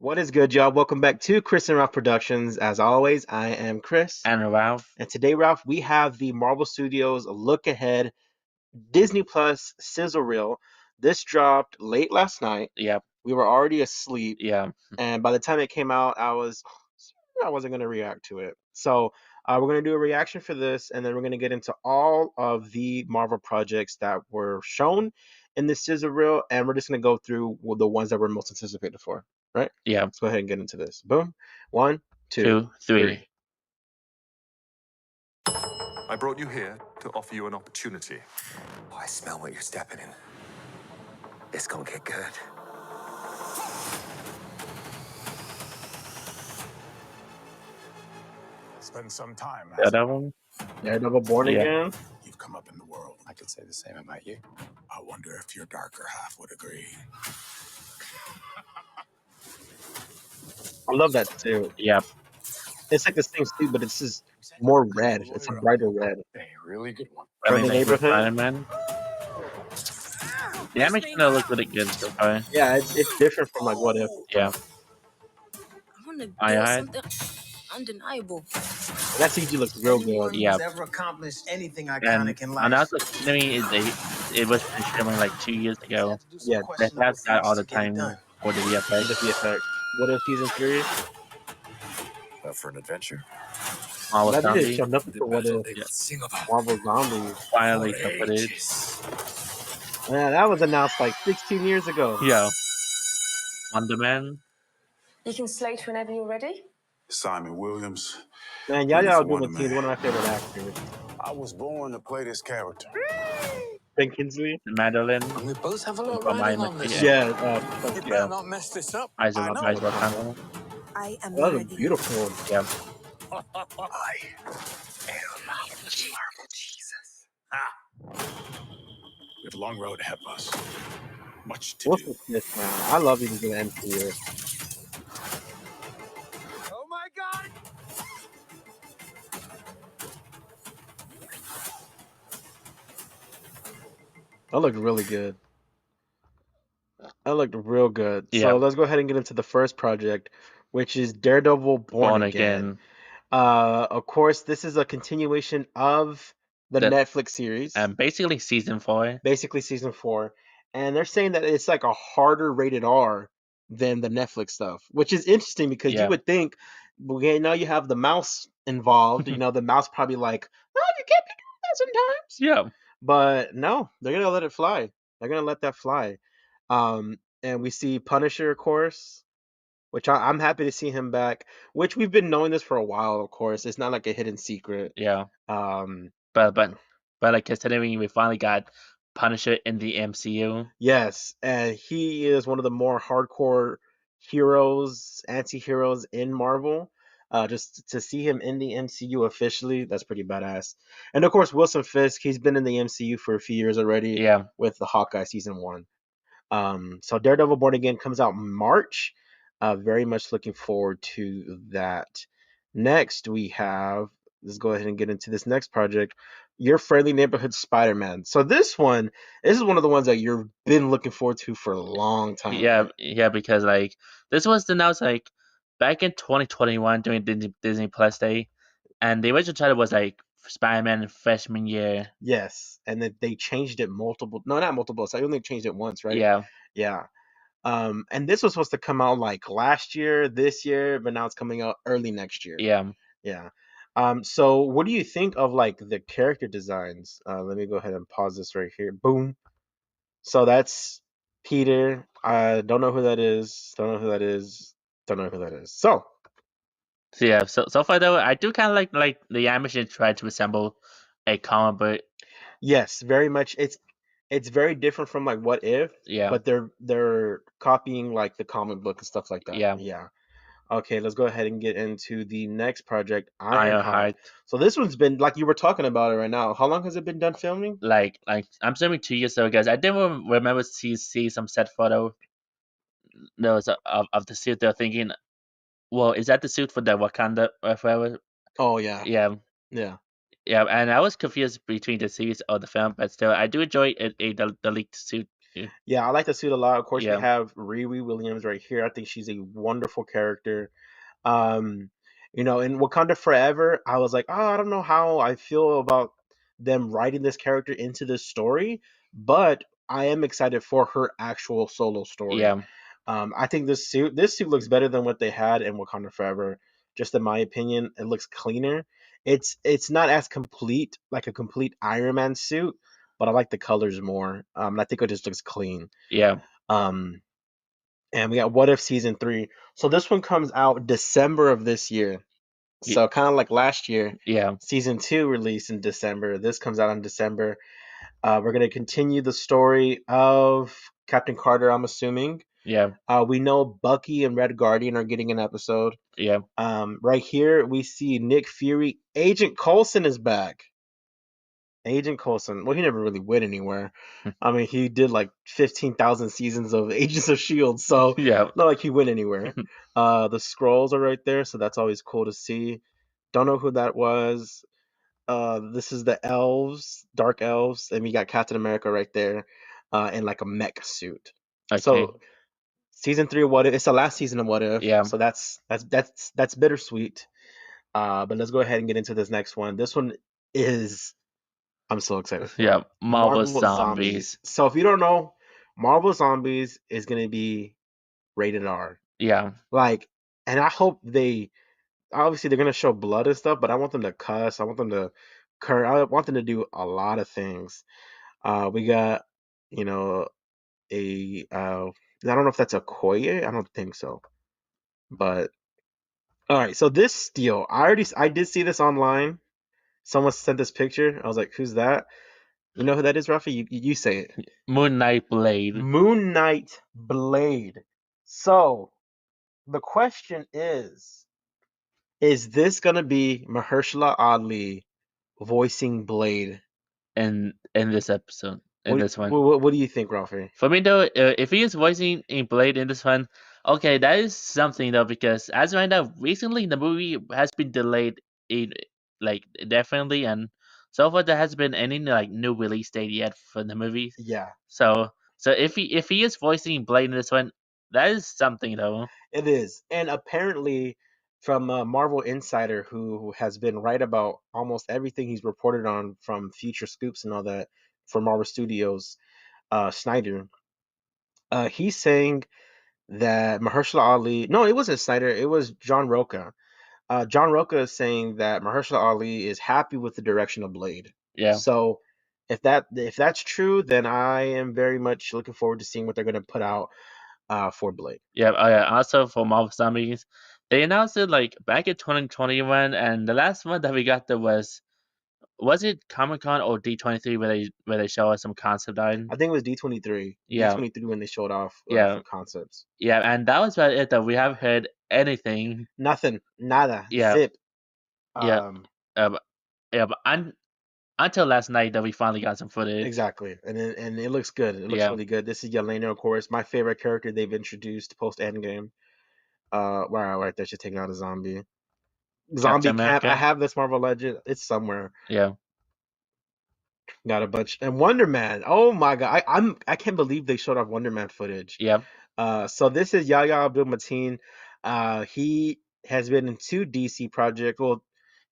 What is good, y'all? Welcome back to Chris and Ralph Productions. As always, I am Chris. And Ralph. And today, Ralph, we have the Marvel Studios Look Ahead Disney Plus sizzle reel. This dropped late last night. Yep. We were already asleep. Yeah. And by the time it came out, I wasn't going to react to it. So we're going to do a reaction for this, and then we're going to get into all of the Marvel projects that were shown in this sizzle reel, and we're just going to go through the ones that we're most anticipated for, right? Yeah. Let's go ahead and get into this. Boom. 1, 2, 2, 3. I brought you here to offer you an opportunity. Oh, I smell what you're stepping in. It's gonna get good. Spend some time. Daredevil. Daredevil Born Yeah. Again. You've come up in the world. I could say the same about you. I wonder if your darker half would agree. I love that too. Yep. It's like the same suit, but it's just more red. It's a brighter red. A really good one. From the Like neighborhood? Spider-Man. The animation gonna look really good so far. Yeah, it's different from like What If. Yeah. I want to do Ironheart. something undeniable. That CG looks real good. Yeah. Who's ever accomplished anything And iconic in life. another thing is it was filming like 2 years ago. Yeah, They have that all the time for the The VFX. VFX. What If season 3? Up for an adventure. Marvel That did Zombie. show nothing for What If. Yeah. Sing about Marvel Zombies. Finally some footage. Man, that was announced like 16 years ago. Yeah. Wonder Man. You can slate whenever you're ready. Simon Williams. Man, Ready Yaya for Abdul Wonder Mateen, Man. one of my favorite actors. I was born to play this character. Ben Kingsley? Madeline. And we both have a lot From riding Iron on Man. this. Yeah. Yeah, You Yeah. better not mess this up. Eyes I of know. Wakanda. I am that was ready. beautiful. Yeah. I am Marvel Jesus. We have a long road ahead of us. Much to What's do. this, man? I love these in the MCU. Oh my God! That looked really good. That looked real good. Yeah. So let's go ahead and get into the first project, which is Daredevil Born Again. Of course, this is a continuation of the Netflix series, Basically season 4. basically season 4, and they're saying that it's like a harder rated R than the Netflix stuff, which is interesting because Yeah. you would think, okay, now you have the mouse involved, the mouse probably like, oh, you can't be doing that sometimes. Yeah. But no, they're gonna let it fly. They're gonna let that fly. And we see Punisher, of course, which I'm happy to see him back. Which we've been knowing this for a while, of course. It's not like a hidden secret. Yeah. Um, But like considering we finally got Punisher in the MCU. yes, and he is one of the more hardcore heroes, anti-heroes in Marvel. Just to see him in the MCU officially, that's pretty badass. And of course, Wilson Fisk, he's been in the MCU for a few years already. Yeah. With the Hawkeye season 1. So Daredevil Born Again comes out March. Very much looking forward to that. Next, we have, let's go ahead and get into this next project, Your Friendly Neighborhood Spider-Man. So this is one of the ones that you've been looking forward to for a long time. Yeah, because like this was announced like back in 2021 during Disney Plus Day, and the original title was like Spider-Man freshman year. Yes, and then they changed it not multiple. So I only changed it once, right? Yeah. Yeah. And this was supposed to come out like last year, this year, but now it's coming out early next year. Yeah. Yeah. So what do you think of like the character designs? Let me go ahead and pause this right here. Boom. So that's Peter. I don't know who that is. Don't know who that is. Don't know who that is. So So yeah, so far though, I do kind of like the animation tried to resemble a comic book. yes, very much. It's very different from like What If, Yeah. but they're copying like the comic book and stuff like that. Yeah. Yeah. Okay, let's go ahead and get into the next project, Ironheart. Ironheart. So this one's been like you were talking about it right now. How long has it been done filming? Like I'm assuming 2 years ago, guys. I didn't remember see some set photo. There was of the suit. They're thinking, well, is that the suit for the Wakanda forever? Oh yeah. Yeah. Yeah. Yeah, and I was confused between the series or the film, but still, I do enjoy the leaked suit. Yeah, I like the suit a lot. Of course, we Yeah, have Riri Williams right here. I think she's a wonderful character. Um, in Wakanda Forever, I was like, oh, I don't know how I feel about them writing this character into this story, but I am excited for her actual solo story. yeah, I think this suit looks better than what they had in Wakanda Forever. Just in my opinion, it looks cleaner. It's not as complete like a complete Iron Man suit, but I like the colors more. I think it just looks clean. yeah, Um, and we got What If season 3. So this one comes out December of this year. y- So kind of like last year, yeah, season 2 released in December. This comes out in December. We're gonna continue the story of Captain Carter. I'm assuming. yeah, We know Bucky and Red Guardian are getting an episode. yeah, Right here we see Nick Fury. Agent Coulson is back. Agent Coulson. Well, he never really went anywhere. I mean, he did like 15,000 seasons of Agents of Shield, so yeah, not like he went anywhere. The scrolls are right there, so that's always cool to see. Don't know who that was. This is the elves, dark elves, and we got Captain America right there, in like a mech suit. okay, So season 3 of What If? It's the last season of What If, yeah, so that's bittersweet. But let's go ahead and get into this next one. This one is I'm so excited for yeah. it. Marvel Marvel Zombies. Zombies. So if you don't know, Marvel Zombies is gonna be rated R. Yeah, Like, and I hope they obviously they're gonna show blood and stuff, but I want them to cuss. I want them to I want them to do a lot of things. We got, you know, I don't know if that's a Koye. I don't think so. But all right, so this deal, I did see this online. Someone sent this picture. I was like, who's that? You know who that is, Rafi? You say it. Moon Knight Blade. Moon Knight Blade. So the question is this gonna be Mahershala Ali voicing Blade? In this episode, in What this one. what do you think, Rafi? For me though, if he is voicing in Blade in this one, okay, that is something though because as right now, recently the movie has been delayed in like definitely, and so far there hasn't been any like new release date yet for the movie. Yeah, So if he is voicing Blade in this one, that is something though. it is. And apparently, from Marvel Insider, who has been right about almost everything he's reported on from future scoops and all that for Marvel Studios, Snyder, he's saying that Mahershala Ali. No, it wasn't Snyder. It was John Roca. John Roca is saying that Mahershala Ali is happy with the direction of Blade. Yeah, So if that's true, then I am very much looking forward to seeing what they're going to put out for Blade. yeah. Also for Marvel Zombies, they announced it like back in 2021, and the last one that we got there was it Comic Con or D23 where they show us some concept art? I think it was D23. Yeah, D23 when they showed off yeah, some concepts. yeah, and that was about it. Though we haven't heard anything. Nothing, nada, Yeah, zip. yeah, Um, but- yeah. But until last night that we finally got some footage. exactly, and it looks good. It looks Yeah, really good. This is Yelena, of course, my favorite character they've introduced post Endgame. Wow, right there, she's taking out a zombie. Captain Zombie Camp. I America. have this Marvel Legend. It's somewhere. Yeah, Got a bunch. And Wonder Man. Oh my god. I can't believe they showed off Wonder Man footage. yeah, So this is Yahya Abdul Mateen. He has been in two DC projects. Well,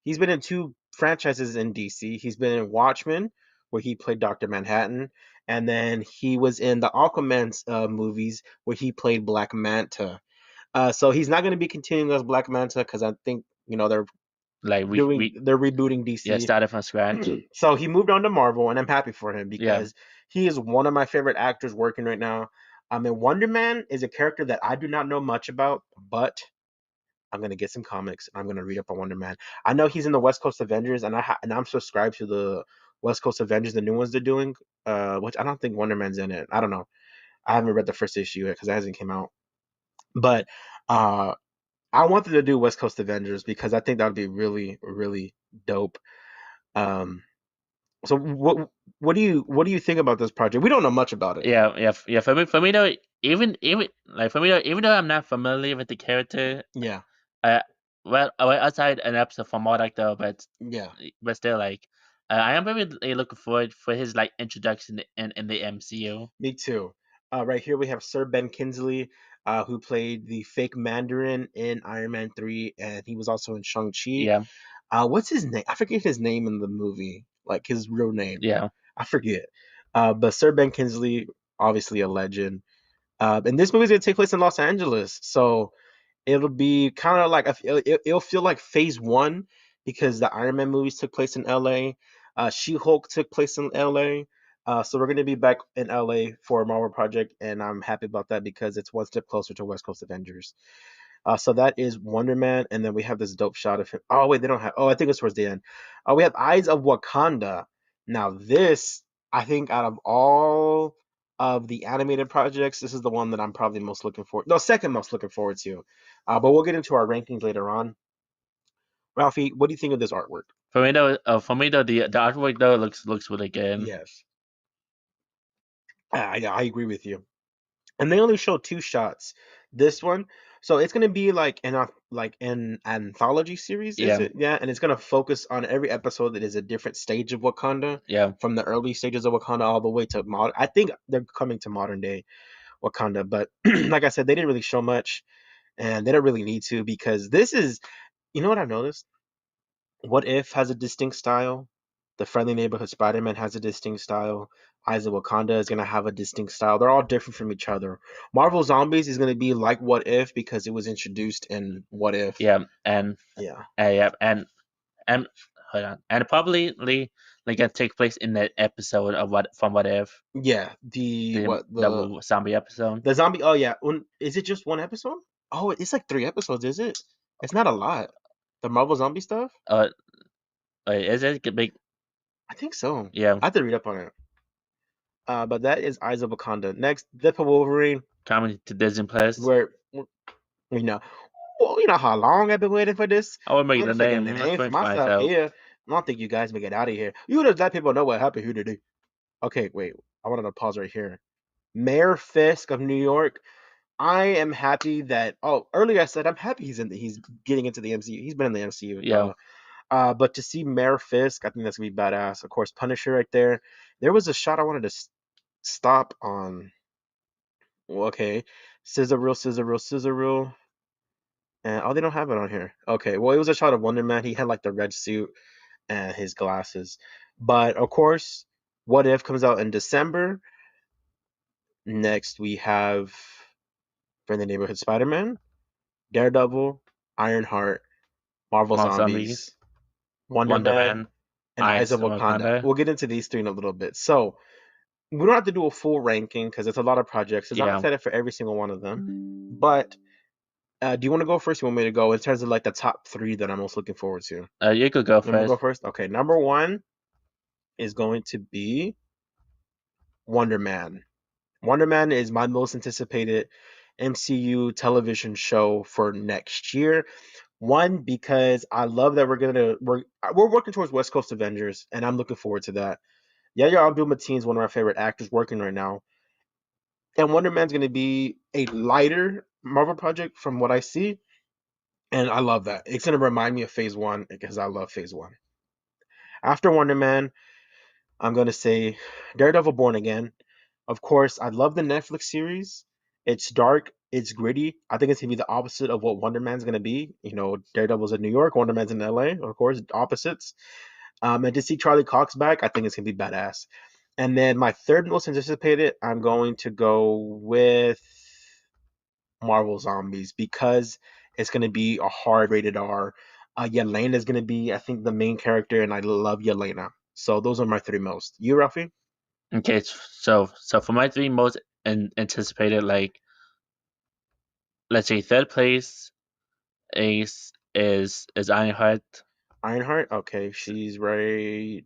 he's been in two franchises in DC. He's been in Watchmen, where he played Dr. Manhattan, and then he was in the Aquaman movies, where he played Black Manta. So he's not going to be continuing as Black Manta because I think they're like we they're rebooting yeah DC. started from scratch. So he moved on to Marvel, and I'm happy for him Yeah, because he is one of my favorite actors working right now. I mean, Wonder Man is a character that I do not know much about, but I'm gonna get some comics and I'm gonna read up on Wonder Man. I know he's in the West Coast Avengers, and I'm subscribed to the West Coast Avengers, the new ones they're doing. Which I don't think Wonder Man's in it. I don't know. I haven't read the first issue yet because it hasn't came out. But uh, I wanted to do West Coast Avengers because I think that would be really, really dope. Um, So what do you think about this project? We don't know much about it. yeah. For me though, even like for me though, even though I'm not familiar with the character, Yeah, uh, well outside an episode from Modoc though, yeah, but still like I am very looking forward for his like introduction in the MCU. Me too. Right here we have Sir Ben Kingsley, who played the fake Mandarin in Iron Man 3, and he was also in Shang-Chi. Yeah, What's his name? I forget his name in the movie, like his real name. yeah. I forget. But Sir Ben Kingsley, obviously a legend. And this movie's gonna take place in Los Angeles, so it'll be kind of like it'll feel like Phase One because the Iron Man movies took place in L.A. She-Hulk took place in L.A. So we're gonna be back in L.A. for a Marvel project, and I'm happy about that because it's one step closer to West Coast Avengers. So that is Wonder Man, and then we have this dope shot of him. Oh wait, they don't have. Oh, I think it's towards the end. We have Eyes of Wakanda. Now this, I think, out of all of the animated projects, this is the one that I'm probably most looking for. No, second most looking forward to. But we'll get into our rankings later on. Ralphie, what do you think of this artwork? For me though, the artwork though looks really good. Yes, I agree with you. And they only show two shots. This one, so it's gonna be like an anthology series, is Yeah, it? Yeah, and it's gonna focus on every episode that is a different stage of Wakanda, yeah. from the early stages of Wakanda all the way to modern. I think they're coming to modern day Wakanda, but like I said, they didn't really show much, and they don't really need to because this is, you know what I've noticed? What If has a distinct style. The Friendly Neighborhood Spider-Man has a distinct style. Eyes of Wakanda is gonna have a distinct style. They're all different from each other. Marvel Zombies is gonna be like What If because it was introduced in What If. Yeah, and Yeah. yeah, and hold on, and probably like gonna take place in that episode of What If, Yeah. The the what double zombie episode. the zombie? Oh yeah. Is it just one episode? Oh, it's like 3 episodes. Is it? It's not a lot. The Marvel Zombie stuff. Uh, is it big? I think so. Yeah, I have to read up on it. But that is Eyes of Wakanda. Next, Deadpool Wolverine. coming to Disney Plus. Where you know, well, you know how long I've been waiting for this. I will make the Motherfucking name. Let's name for wait for myself myself. here. I don't think you guys may get out of here. You just let people know what happened here today. Okay, wait. I wanted to pause right here. Mayor Fisk of New York. I am happy that. Oh, earlier I said I'm happy he's getting into the MCU. He's been in the MCU. Yeah, But to see Mayor Fisk, I think that's gonna be badass. Of course, Punisher right there. There was a shot I wanted to stop on. Well, okay, scissor reel. And oh, they don't have it on here. Okay, well, it was a shot of Wonder Man. He had like the red suit and his glasses. But of course, What If comes out in December. Next, we have Friendly Neighborhood Spider-Man, Daredevil, Ironheart, Marvel Mom Zombies, Zombies, Wonder Wonder Man, Man, and Eyes Eyes of of Wakanda. Wakanda. We'll get into these three in a little bit. So we don't have to do a full ranking because it's a lot of projects. Because I'm Yeah, excited for every single one of them. But do you want to go first? You want me to go in terms of like the top three that I'm most looking forward to? you could go I'm gonna go first. first. Okay, number one is going to be Wonder Man. Wonder Man is my most anticipated MCU television show for next year. One, because I love that we're working towards West Coast Avengers, and I'm looking forward to that. Yahya Abdul-Mateen is one of my favorite actors working right now, and Wonder Man's going to be a lighter Marvel project from what I see, and I love that. It's going to remind me of Phase One because I love Phase One. After Wonder Man, I'm going to say Daredevil Born Again. Of course, I love the Netflix series. It's dark, it's gritty. I think it's gonna be the opposite of what Wonder Man's gonna be. You know, Daredevil's in New York, Wonder Man's in LA, of course, opposites. And to see Charlie Cox back, I think it's gonna be badass. And then my third most anticipated, I'm going to go with Marvel Zombies because it's gonna be a hard rated R. Yelena is gonna be, I think, the main character, and I love Yelena. So those are my three most. You, Rafi? Okay, so for my three most anticipated, like let's say third place is Ironheart. Ironheart? Okay, she's right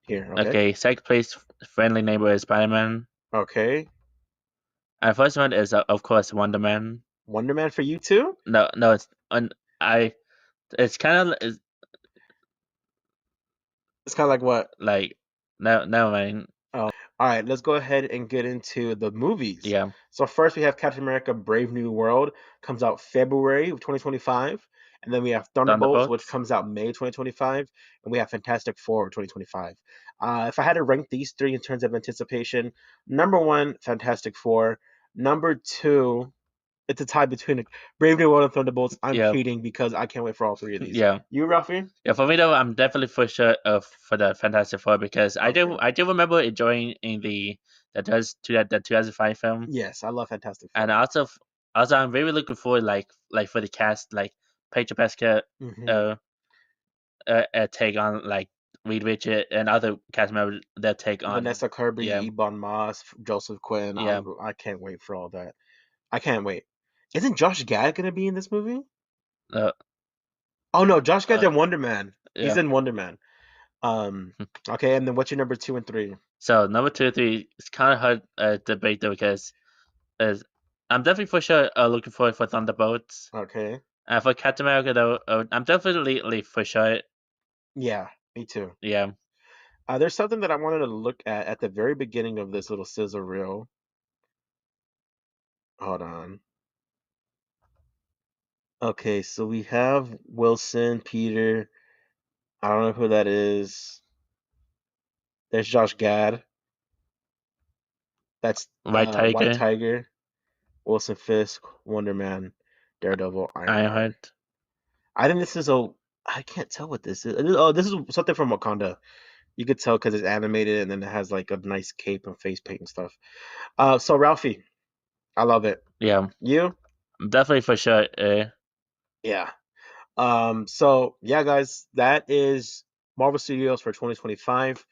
here. Okay. Okay, second place Friendly Neighborhood Spider-Man, Okay. and first one is of course Wonder Man. Wonder Man for you too? No, I it's kind of It's kind of like what? like no man. Oh. All right, let's go ahead and get into the movies. Yeah, So first we have Captain America Brave New World comes out February of 2025. And then we have Thunderbolts, which Thunderbolts. comes out May 2025, and we have Fantastic Four 2025. If I had to rank these three in terms of anticipation, number one, Fantastic Four. Number two, it's a tie between Brave New World and Thunderbolts. I'm Yeah, cheating because I can't wait for all three of these. yeah, You, Ralphie? yeah. For me though, I'm definitely for sure for the Fantastic Four because Okay. I do remember enjoying in the 2005 film, Yes, I love Fantastic Four. and also I'm very looking forward like for the cast like Pedro Pascal Hmm. take on like Reed Richard and other cast members that take on Vanessa yeah, Kirby, Ebon Moss, Joseph Quinn. yeah, I can't wait for all that. I can't wait. Isn't Josh Gad gonna be in this movie? uh, Oh no, Josh Gad's uh, in Wonder Man. He's yeah. in Wonder Man. Um, okay, and then what's your number two and three? So number 2, 3, it's kind of hard to debate though because as I'm definitely for sure looking forward for Thunderbolts. Okay, And for Captain America though, I'm definitely for sure. yeah, me too. Yeah, There's something that I wanted to look at the very beginning of this little sizzle reel. Hold on. Okay, so we have Wilson, Peter. I don't know who that is. There's Josh Gad. That's White White Tiger, Tiger, Wilson Fisk, Wonder Man, Daredevil, Ironheart. Ironheart. I think this is a. I can't tell what this is. Oh, this is something from Wakanda. You could tell because it's animated and then it has like a nice cape and face paint and stuff. So Ralphie, I love it. Yeah, You? I'm definitely for sure. Yeah. So yeah, guys, that is Marvel Studios for 2025.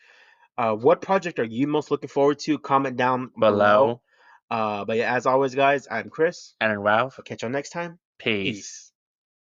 What project are you most looking forward to? Comment down below. Below But yeah, as always, guys, I'm Chris. and Ralph. I'll catch you next time. Peace. Peace.